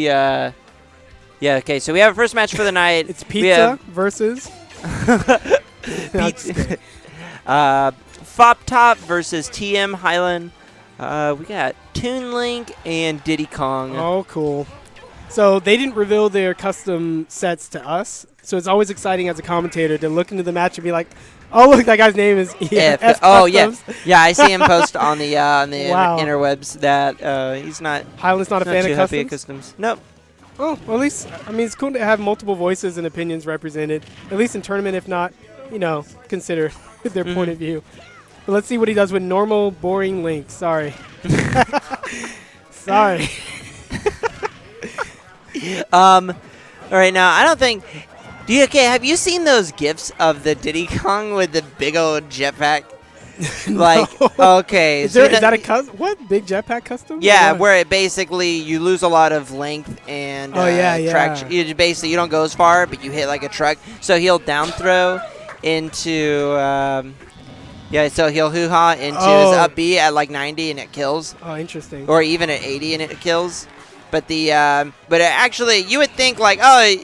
Yeah. Yeah. Okay. So we have a first match for the night. It's pizza versus. FopTop versus TM Hylen. We got Toon Link and Diddy Kong. Oh, cool. So they didn't reveal their custom sets to us. So it's always exciting as a commentator to look into the match and be like, "Oh, look, that guy's name is F Oh yeah, yeah. I see him post on the Wow. interwebs that he's not. Hylen's not a fan of customs. Nope. Oh, well, at least I mean it's cool to have multiple voices and opinions represented, at least in tournament. If not, consider their point of view. But let's see what he does with normal, boring Link. Sorry. Sorry. All right, now I don't think. Have you seen those gifs of the Diddy Kong with the big old jetpack? Like, okay. Is that a custom? What? Big jetpack custom? Yeah, where it basically you lose a lot of length and traction. You don't go as far, but you hit like a truck. So he'll down throw into so he'll hoo-ha into his up B at like 90 and it kills. Oh, interesting. Or even at 80 and it kills. But actually you would think like, oh,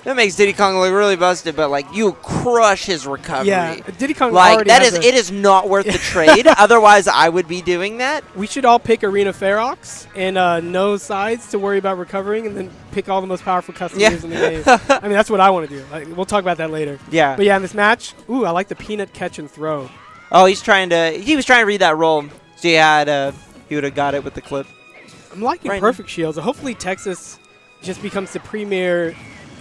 that makes Diddy Kong look really busted, but like you crush his recovery. Yeah, Diddy Kong like it is not worth the trade. Otherwise, I would be doing that. We should all pick Arena Ferox and no sides to worry about recovering, and then pick all the most powerful customers in the game. I mean, that's what I want to do. Like, we'll talk about that later. Yeah. But yeah, in this match, I like the peanut catch and throw. Oh, he was trying to read that roll, so he would have got it with the clip. I'm liking perfect shields. Hopefully, Texas just becomes the premier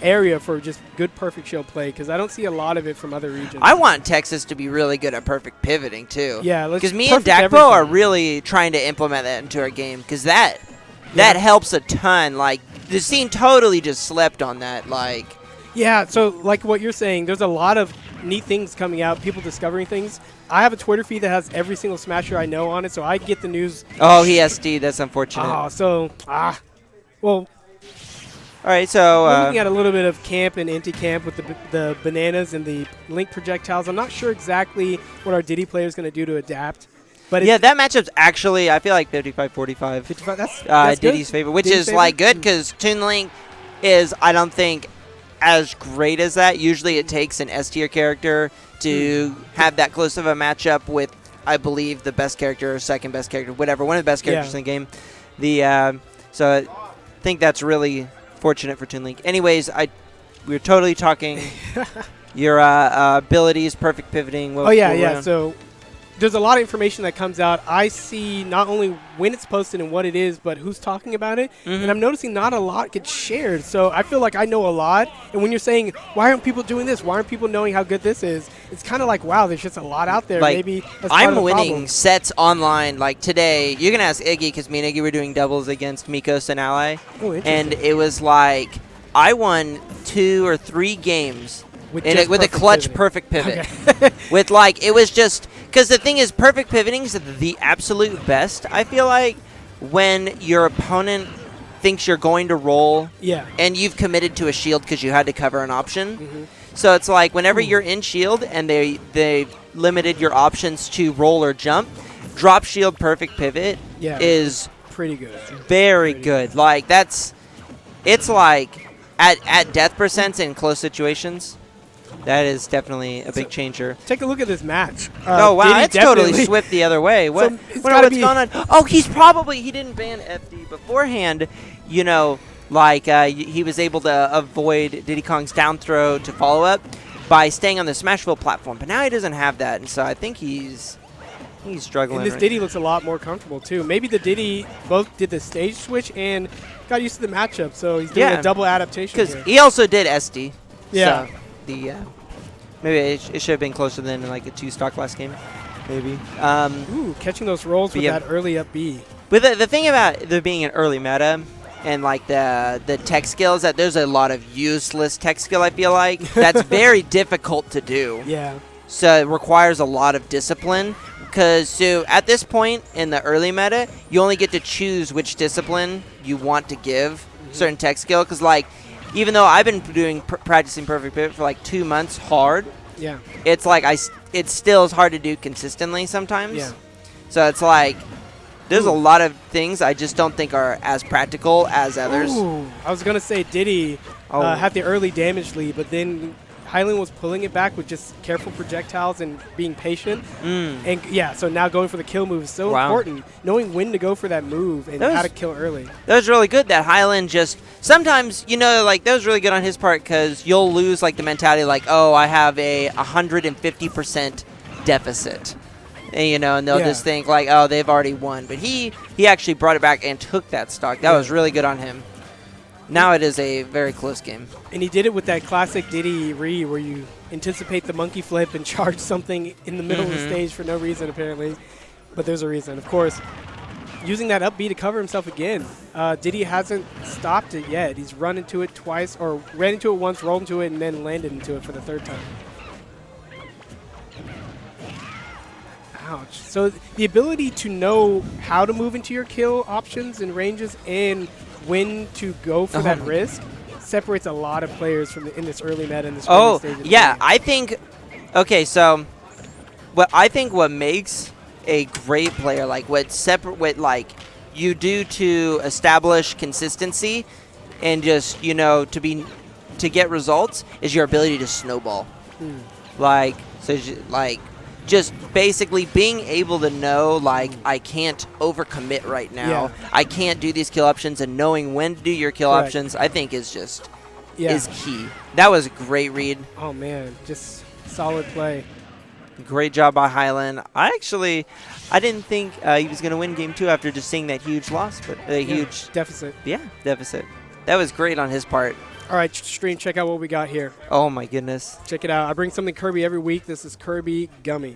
area for just good perfect shield play, because I don't see a lot of it from other regions. I want Texas to be really good at perfect pivoting too. Yeah, because me and Dakpo are really trying to implement that into our game, because that helps a ton. Like the scene totally just slept on that. Like so like what you're saying, there's a lot of neat things coming out, people discovering things. I have a Twitter feed that has every single Smasher I know on it, so I get the news. Oh, he SD. That's unfortunate. Well. All right, so we're looking at a little bit of camp and anti-camp with the bananas and the Link projectiles. I'm not sure exactly what our Diddy player is going to do to adapt. But yeah, that matchup's actually, I feel like 55-45. 55, that's Diddy's favorite, which is like good because Toon Link is, I don't think, as great as that. Usually it takes an S tier character to have that close of a matchup with, I believe, the best character or second best character, whatever, one of the best characters in the game. So I think that's really fortunate for Toon Link. Anyways, we were totally talking your abilities, perfect pivoting. So there's a lot of information that comes out. I see not only when it's posted and what it is, but who's talking about it. And I'm noticing not a lot gets shared. So I feel like I know a lot. And when you're saying, why aren't people doing this? Why aren't people knowing how good this is? It's kind of like, wow, there's just a lot out there. Like, maybe that's I'm winning sets online. Like today, you can ask Iggy, because me and Iggy were doing doubles against Mikos and Ally. Oh, interesting. And it was like, I won 2 or 3 games with a clutch perfect pivot. Okay. With like, it was just, because the thing is, perfect pivoting is the absolute best, I feel like, when your opponent thinks you're going to roll and you've committed to a shield because you had to cover an option. So it's like whenever you're in shield and they limited your options to roll or jump, drop shield perfect pivot is pretty good. Very good. Like it's like at death percents in close situations, that is definitely a big changer. Take a look at this match. Oh, wow, it's totally swept the other way. What's going on? Oh, he didn't ban FD beforehand, he was able to avoid Diddy Kong's down throw to follow up by staying on the Smashville platform. But now he doesn't have that, and so I think he's struggling. And this Diddy looks a lot more comfortable, too. Maybe the Diddy both did the stage switch and got used to the matchup, so he's doing a double adaptation because he also did SD. Yeah. So maybe it should have been closer than like a 2-stock last game. Maybe. Catching those rolls with that early up B. But the thing about there being an early meta and like the tech skills, that there's a lot of useless tech skill, I feel like. That's very difficult to do. Yeah. So it requires a lot of discipline. Because at this point in the early meta, you only get to choose which discipline you want to give certain tech skill. Because like, even though I've been practicing perfect pivot for like 2 months hard, it's like it still is hard to do consistently sometimes. Yeah. So it's like There's a lot of things I just don't think are as practical as others. Ooh, I was going to say Diddy had the early damage lead, but then Hylen was pulling it back with just careful projectiles and being patient. And yeah, so now going for the kill move is so important. Knowing when to go for that move and how to kill early. That was really good that Hylen just sometimes, like that was really good on his part because you'll lose like the mentality like, oh, I have a 150% deficit. And, and they'll just think like, oh, they've already won. But he actually brought it back and took that stock. That was really good on him. Now it is a very close game. And he did it with that classic Diddy read where you anticipate the monkey flip and charge something in the middle of the stage for no reason, apparently. But there's a reason. Of course, using that up B to cover himself again. Diddy hasn't stopped it yet. He's run into it twice, or ran into it once, rolled into it, and then landed into it for the third time. Ouch. So the ability to know how to move into your kill options and ranges and when to go for that risk separates a lot of players from in this early meta, in this early stage of the game. I think, okay, so what makes a great player, like what you do to establish consistency and just, to get results is your ability to snowball. Just basically being able to know, like, I can't overcommit right now. I can't do these kill options, and knowing when to do your kill options, I think is just is key. That was a great read. Oh, man. Just solid play. Great job by Hylen. I didn't think he was going to win game 2 after just seeing that huge loss, but a huge deficit. Yeah, deficit. That was great on his part. All right, stream, check out what we got here. Oh, my goodness. Check it out. I bring something Kirby every week. This is Kirby Gummy.